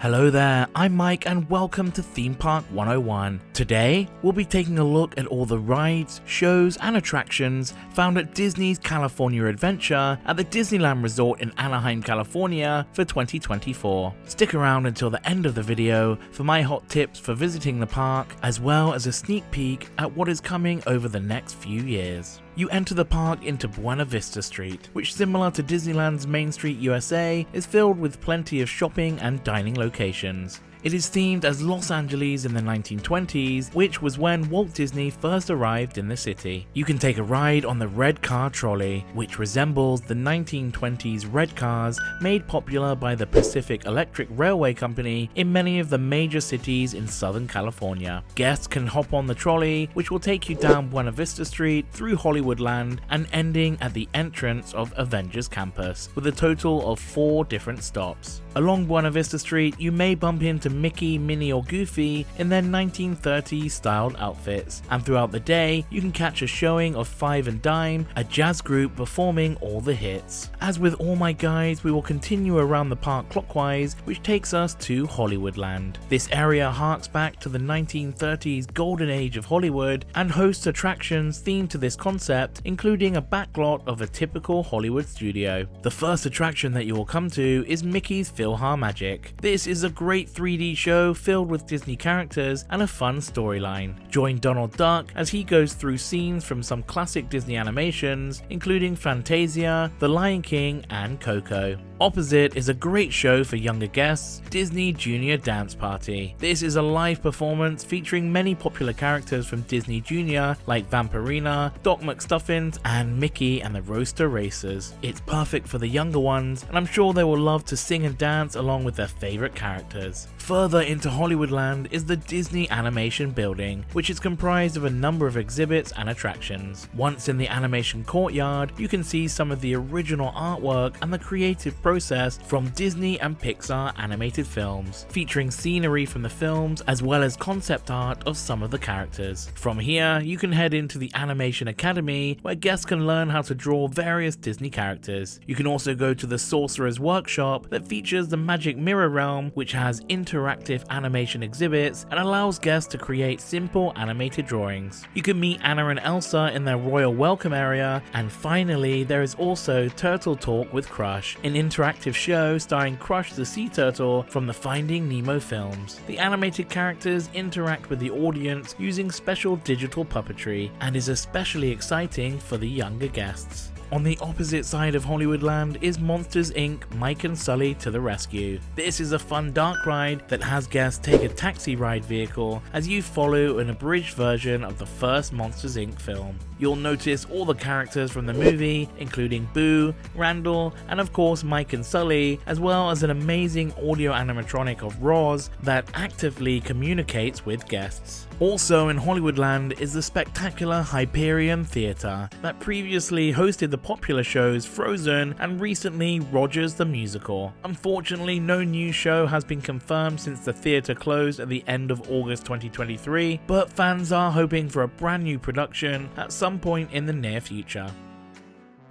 Hello there, I'm Mike and welcome to Theme Park 101. Today, we'll be taking a look at all the rides, shows and attractions found at Disney's California Adventure at the Disneyland Resort in Anaheim, California for 2024. Stick around until the end of the video for my hot tips for visiting the park, as well as a sneak peek at what is coming over the next few years. You enter the park into Buena Vista Street, which, similar to Disneyland's Main Street USA, is filled with plenty of shopping and dining locations. It is themed as Los Angeles in the 1920s, which was when Walt Disney first arrived in the city. You can take a ride on the red car trolley, which resembles the 1920s red cars made popular by the Pacific Electric Railway Company in many of the major cities in Southern California. Guests can hop on the trolley, which will take you down Buena Vista Street through Hollywoodland and ending at the entrance of Avengers Campus, with a total of 4 different stops. Along Buena Vista Street, you may bump into Mickey, Minnie or Goofy in their 1930s styled outfits, and throughout the day you can catch a showing of Five and Dime, a jazz group performing all the hits. As with all my guides, we will continue around the park clockwise, which takes us to Hollywoodland. This area harks back to the 1930s golden age of Hollywood and hosts attractions themed to this concept, including a backlot of a typical Hollywood studio. The first attraction that you will come to is Mickey's PhilharMagic. This is a great 3D show filled with Disney characters and a fun storyline. Join Donald Duck as he goes through scenes from some classic Disney animations, including Fantasia, The Lion King and Coco. Opposite is a great show for younger guests, Disney Junior Dance Party. This is a live performance featuring many popular characters from Disney Junior like Vampirina, Doc McStuffins and Mickey and the Roaster Racers. It's perfect for the younger ones, and I'm sure they will love to sing and dance along with their favorite characters. Further into Hollywoodland is the Disney Animation Building, which is comprised of a number of exhibits and attractions. Once in the animation courtyard, you can see some of the original artwork and the creative process from Disney and Pixar animated films, featuring scenery from the films as well as concept art of some of the characters. From here, you can head into the Animation Academy, where guests can learn how to draw various Disney characters. You can also go to the Sorcerer's Workshop that features the Magic Mirror Realm, which has interactive animation exhibits and allows guests to create simple animated drawings. You can meet Anna and Elsa in their royal welcome area, and finally there is also Turtle Talk with Crush, an interactive show starring Crush the Sea Turtle from the Finding Nemo films. The animated characters interact with the audience using special digital puppetry and is especially exciting for the younger guests. On the opposite side of Hollywoodland is Monsters Inc. Mike and Sully to the Rescue. This is a fun dark ride that has guests take a taxi ride vehicle as you follow an abridged version of the first Monsters Inc. film. You'll notice all the characters from the movie, including Boo, Randall, and of course Mike and Sully, as well as an amazing audio animatronic of Roz that actively communicates with guests. Also in Hollywoodland is the spectacular Hyperion Theatre that previously hosted the popular shows Frozen and recently Rogers the Musical. Unfortunately, no new show has been confirmed since the theatre closed at the end of August 2023, but fans are hoping for a brand new production at some point in the near future.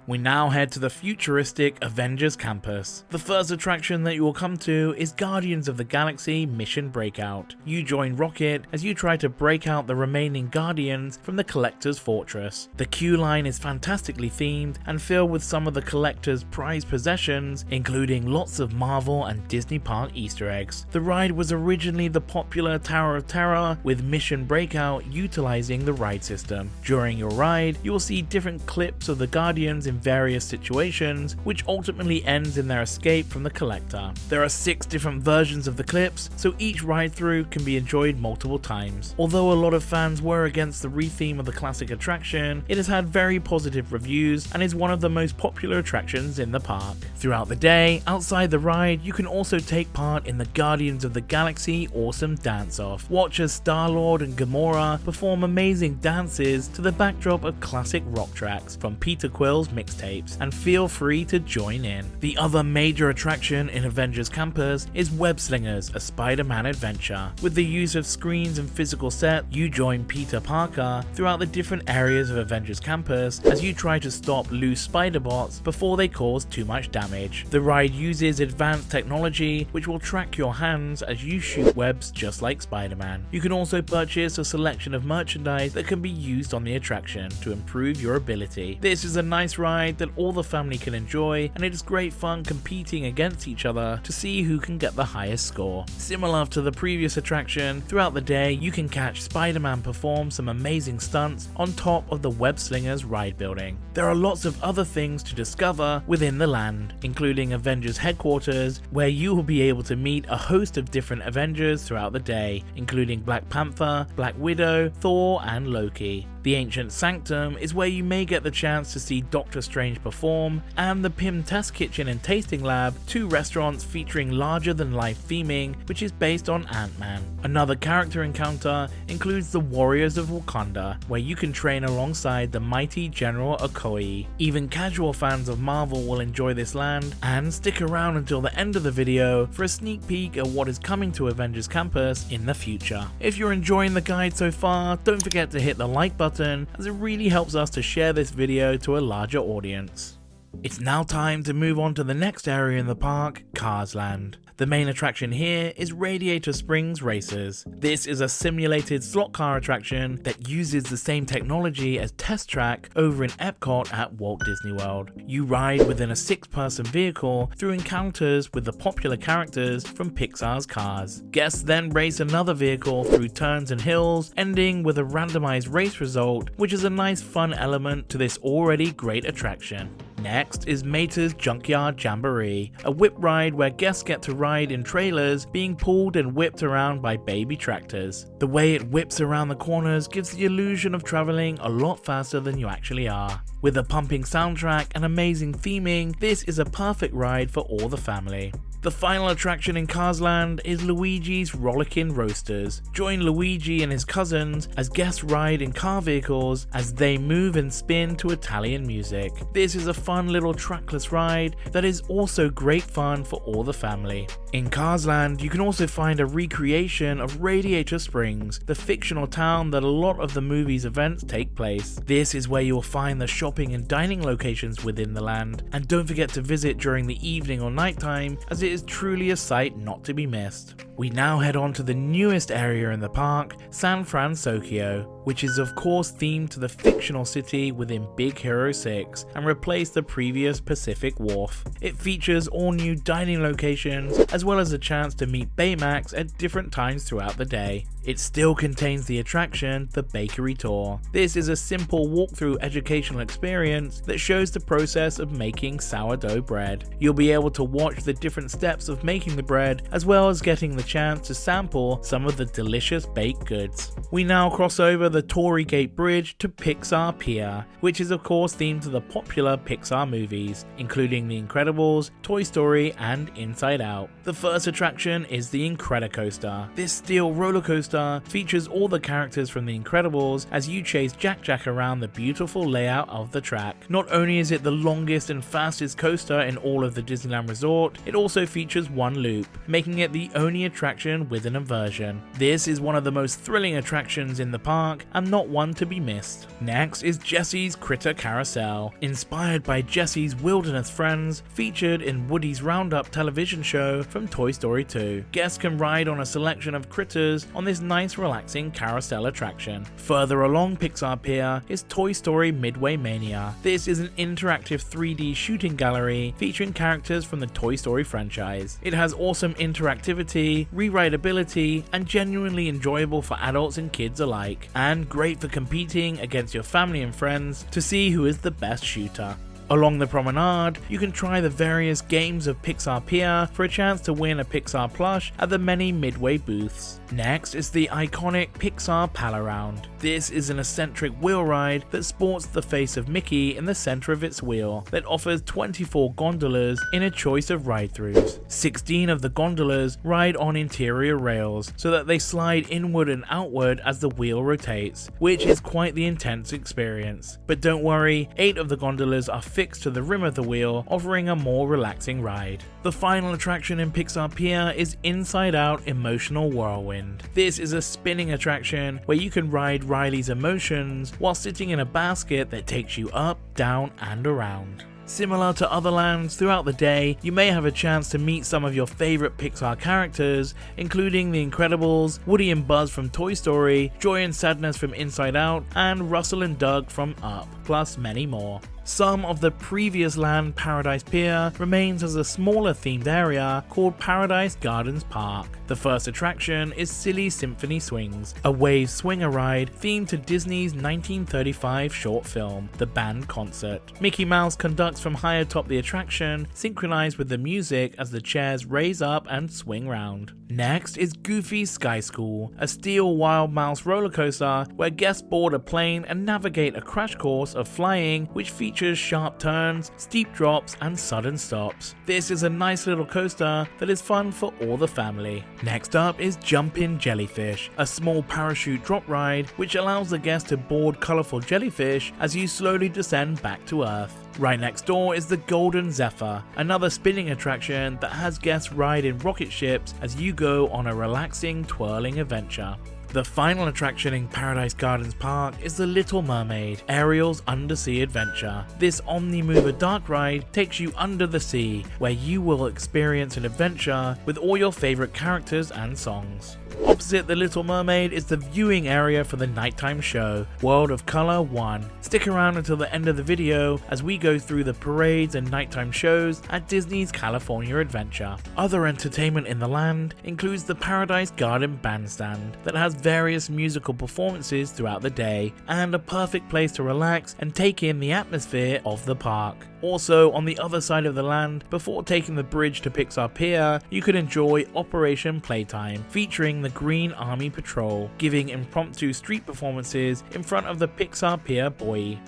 We now head to the futuristic Avengers Campus. The first attraction that you will come to is Guardians of the Galaxy Mission Breakout. You join Rocket as you try to break out the remaining Guardians from the Collector's Fortress. The queue line is fantastically themed and filled with some of the Collector's prized possessions, including lots of Marvel and Disney Park Easter eggs. The ride was originally the popular Tower of Terror, with Mission Breakout utilizing the ride system. During your ride, you will see different clips of the Guardians in various situations, which ultimately ends in their escape from the Collector. There are 6 different versions of the clips, so each ride through can be enjoyed multiple times. Although a lot of fans were against the retheme of the classic attraction, it has had very positive reviews and is one of the most popular attractions in the park. Throughout the day, outside the ride, you can also take part in the Guardians of the Galaxy Awesome Dance-Off. Watch as Star-Lord and Gamora perform amazing dances to the backdrop of classic rock tracks from Peter Quill's Mix mixtapes, and feel free to join in. The other major attraction in Avengers Campus is Web Slingers, a Spider-Man adventure. With the use of screens and physical set, you join Peter Parker throughout the different areas of Avengers Campus as you try to stop loose spider bots before they cause too much damage. The ride uses advanced technology which will track your hands as you shoot webs just like Spider-Man. You can also purchase a selection of merchandise that can be used on the attraction to improve your ability. This is a nice ride that all the family can enjoy, and it is great fun competing against each other to see who can get the highest score. Similar to the previous attraction, throughout the day you can catch Spider-Man perform some amazing stunts on top of the Web Slingers ride building. There are lots of other things to discover within the land, including Avengers headquarters, where you will be able to meet a host of different Avengers throughout the day, including Black Panther, Black Widow, Thor, and Loki. The Ancient Sanctum is where you may get the chance to see Doctor Strange perform, and the Pym Test Kitchen and Tasting Lab, two restaurants featuring larger-than-life theming, which is based on Ant-Man. Another character encounter includes the Warriors of Wakanda, where you can train alongside the mighty General Okoye. Even casual fans of Marvel will enjoy this land, and stick around until the end of the video for a sneak peek at what is coming to Avengers Campus in the future. If you're enjoying the guide so far, don't forget to hit the like button, as it really helps us to share this video to a larger audience. It's now time to move on to the next area in the park, Cars Land. The main attraction here is Radiator Springs Racers. This is a simulated slot car attraction that uses the same technology as Test Track over in Epcot at Walt Disney World. You ride within a 6-person vehicle through encounters with the popular characters from Pixar's Cars. Guests then race another vehicle through turns and hills, ending with a randomized race result, which is a nice fun element to this already great attraction. Next is Mater's Junkyard Jamboree, a whip ride where guests get to ride in trailers being pulled and whipped around by baby tractors. The way it whips around the corners gives the illusion of traveling a lot faster than you actually are. With a pumping soundtrack and amazing theming, this is a perfect ride for all the family. The final attraction in Cars Land is Luigi's Rollickin' Roasters. Join Luigi and his cousins as guests ride in car vehicles as they move and spin to Italian music. This is a fun little trackless ride that is also great fun for all the family. In Cars Land, you can also find a recreation of Radiator Springs, the fictional town that a lot of the movie's events take place. This is where you will find the shopping and dining locations within the land, and don't forget to visit during the evening or nighttime, as it is truly a sight not to be missed. We now head on to the newest area in the park, San Fransokyo, which is of course themed to the fictional city within Big Hero 6 and replaced the previous Pacific Wharf. It features all new dining locations as well as a chance to meet Baymax at different times throughout the day. It still contains the attraction, the Bakery Tour. This is a simple walkthrough educational experience that shows the process of making sourdough bread. You'll be able to watch the different steps of making the bread as well as getting the chance to sample some of the delicious baked goods. We now cross over the Tory Gate Bridge to Pixar Pier, which is of course themed to the popular Pixar movies, including The Incredibles, Toy Story, and Inside Out. The first attraction is the Incredicoaster. This steel roller coaster features all the characters from The Incredibles as you chase Jack around the beautiful layout of the track. Not only is it the longest and fastest coaster in all of the Disneyland Resort, it also features one loop, making it the only attraction with an inversion. This is one of the most thrilling attractions in the park and not one to be missed. Next is Jesse's Critter Carousel. Inspired by Jesse's wilderness friends, featured in Woody's Roundup television show from Toy Story 2. Guests can ride on a selection of critters on this nice relaxing carousel attraction. Further along Pixar Pier is Toy Story Midway Mania. This is an interactive 3D shooting gallery featuring characters from the Toy Story franchise. It has awesome interactivity, rewritability, and genuinely enjoyable for adults and kids alike, and great for competing against your family and friends to see who is the best shooter. Along the promenade, you can try the various games of Pixar Pier for a chance to win a Pixar plush at the many Midway booths. Next is the iconic Pixar Pal Around. This is an eccentric wheel ride that sports the face of Mickey in the center of its wheel that offers 24 gondolas in a choice of ride-throughs. 16 of the gondolas ride on interior rails so that they slide inward and outward as the wheel rotates, which is quite the intense experience. But don't worry, 8 of the gondolas are fixed to the rim of the wheel, offering a more relaxing ride. The final attraction in Pixar Pier is Inside Out Emotional Whirlwind. This is a spinning attraction where you can ride Riley's emotions while sitting in a basket that takes you up, down, and around. Similar to other lands, throughout the day, you may have a chance to meet some of your favorite Pixar characters, including The Incredibles, Woody and Buzz from Toy Story, Joy and Sadness from Inside Out, and Russell and Doug from Up, plus many more. Some of the previous land Paradise Pier remains as a smaller themed area called Paradise Gardens Park. The first attraction is Silly Symphony Swings, a wave swinger ride themed to Disney's 1935 short film, The Band Concert. Mickey Mouse conducts from high atop the attraction, synchronized with the music as the chairs raise up and swing round. Next is Goofy's Sky School, a steel Wild Mouse roller coaster where guests board a plane and navigate a crash course of flying which features sharp turns, steep drops, and sudden stops. This is a nice little coaster that is fun for all the family. Next up is Jumpin' Jellyfish, a small parachute drop ride which allows the guest to board colorful jellyfish as you slowly descend back to Earth. Right next door is the Golden Zephyr, another spinning attraction that has guests ride in rocket ships as you go on a relaxing, twirling adventure. The final attraction in Paradise Gardens Park is The Little Mermaid, Ariel's undersea adventure. This Omni-Mover dark ride takes you under the sea, where you will experience an adventure with all your favorite characters and songs. Opposite The Little Mermaid is the viewing area for the nighttime show, World of Color 1. Stick around until the end of the video as we go through the parades and nighttime shows at Disney's California Adventure. Other entertainment in the land includes the Paradise Garden Bandstand that has various musical performances throughout the day and a perfect place to relax and take in the atmosphere of the park. Also, on the other side of the land, before taking the bridge to Pixar Pier, you could enjoy Operation Playtime, featuring the Green Army Patrol, giving impromptu street performances in front of the Pixar Pier buoy.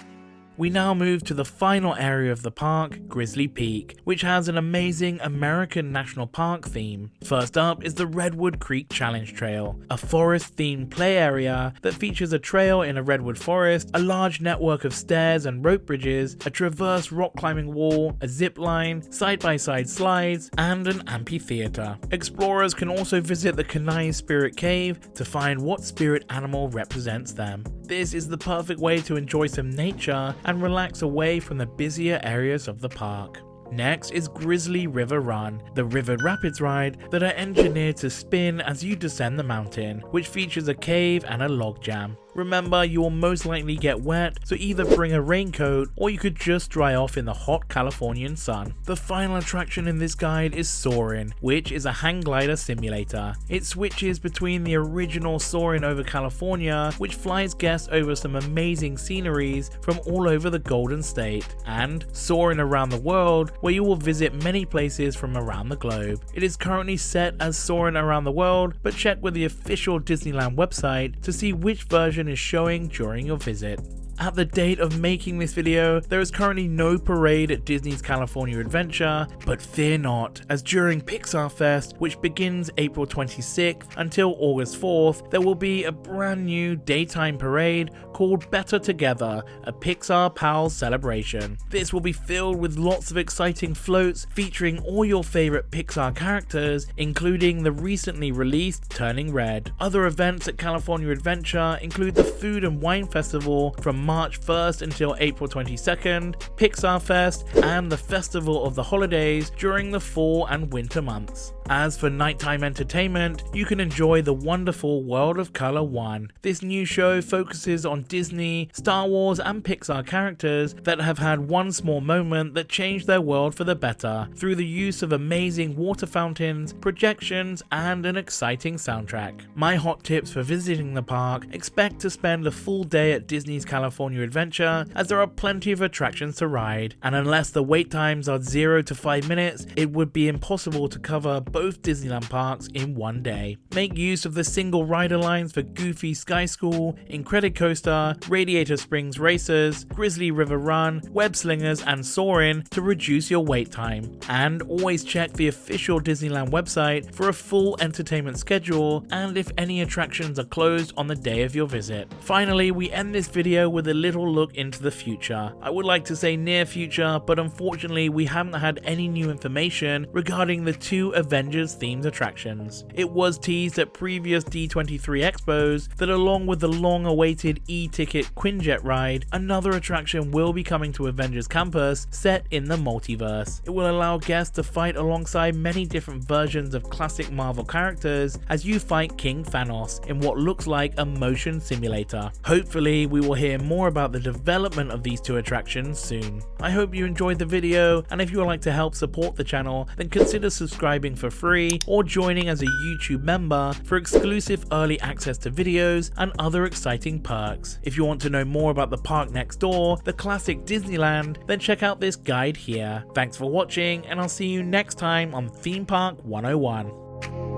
We now move to the final area of the park, Grizzly Peak, which has an amazing American National Park theme. First up is the Redwood Creek Challenge Trail, a forest-themed play area that features a trail in a redwood forest, a large network of stairs and rope bridges, a traverse rock climbing wall, a zip line, side-by-side slides, and an amphitheater. Explorers can also visit the Kenai Spirit Cave to find what spirit animal represents them. This is the perfect way to enjoy some nature and relax away from the busier areas of the park. Next is Grizzly River Run, the river rapids ride that are engineered to spin as you descend the mountain, which features a cave and a log jam. Remember, you will most likely get wet, so either bring a raincoat or you could just dry off in the hot Californian sun. The final attraction in this guide is Soarin', which is a hang glider simulator. It switches between the original Soarin' over California, which flies guests over some amazing sceneries from all over the Golden State, and Soarin' around the world, where you will visit many places from around the globe. It is currently set as Soarin' around the world, but check with the official Disneyland website to see which version is showing during your visit. At the date of making this video, there is currently no parade at Disney's California Adventure, but fear not, as during Pixar Fest, which begins April 26th until August 4th, there will be a brand new daytime parade called Better Together, a Pixar Pals celebration. This will be filled with lots of exciting floats featuring all your favorite Pixar characters, including the recently released Turning Red. Other events at California Adventure include the Food and Wine Festival from March 1st until April 22nd, Pixar Fest, and the Festival of the Holidays during the fall and winter months. As for nighttime entertainment, you can enjoy the wonderful World of Color 1. This new show focuses on Disney, Star Wars, and Pixar characters that have had one small moment that changed their world for the better through the use of amazing water fountains, projections, and an exciting soundtrack. My hot tips for visiting the park: expect to spend a full day at Disney's California Adventure, as there are plenty of attractions to ride, and unless the wait times are 0 to 5 minutes, it would be impossible to cover both Disneyland parks in one day. Make use of the single rider lines for Goofy Sky School, Incredicoaster, Radiator Springs Racers, Grizzly River Run, Web Slingers, and Soarin' to reduce your wait time. And always check the official Disneyland website for a full entertainment schedule and if any attractions are closed on the day of your visit. Finally, we end this video with a little look into the future. I would like to say near future, but unfortunately we haven't had any new information regarding the two Avengers themed attractions. It was teased at previous D23 expos that along with the long-awaited e-ticket Quinjet ride, another attraction will be coming to Avengers Campus set in the multiverse. It will allow guests to fight alongside many different versions of classic Marvel characters as you fight King Thanos in what looks like a motion simulator. Hopefully we will hear more about the development of these two attractions soon. I hope you enjoyed the video, and if you would like to help support the channel, then consider subscribing for free or joining as a YouTube member for exclusive early access to videos and other exciting perks. If you want to know more about the park next door, the classic Disneyland, then check out this guide here. Thanks for watching, and I'll see you next time on Theme Park 101.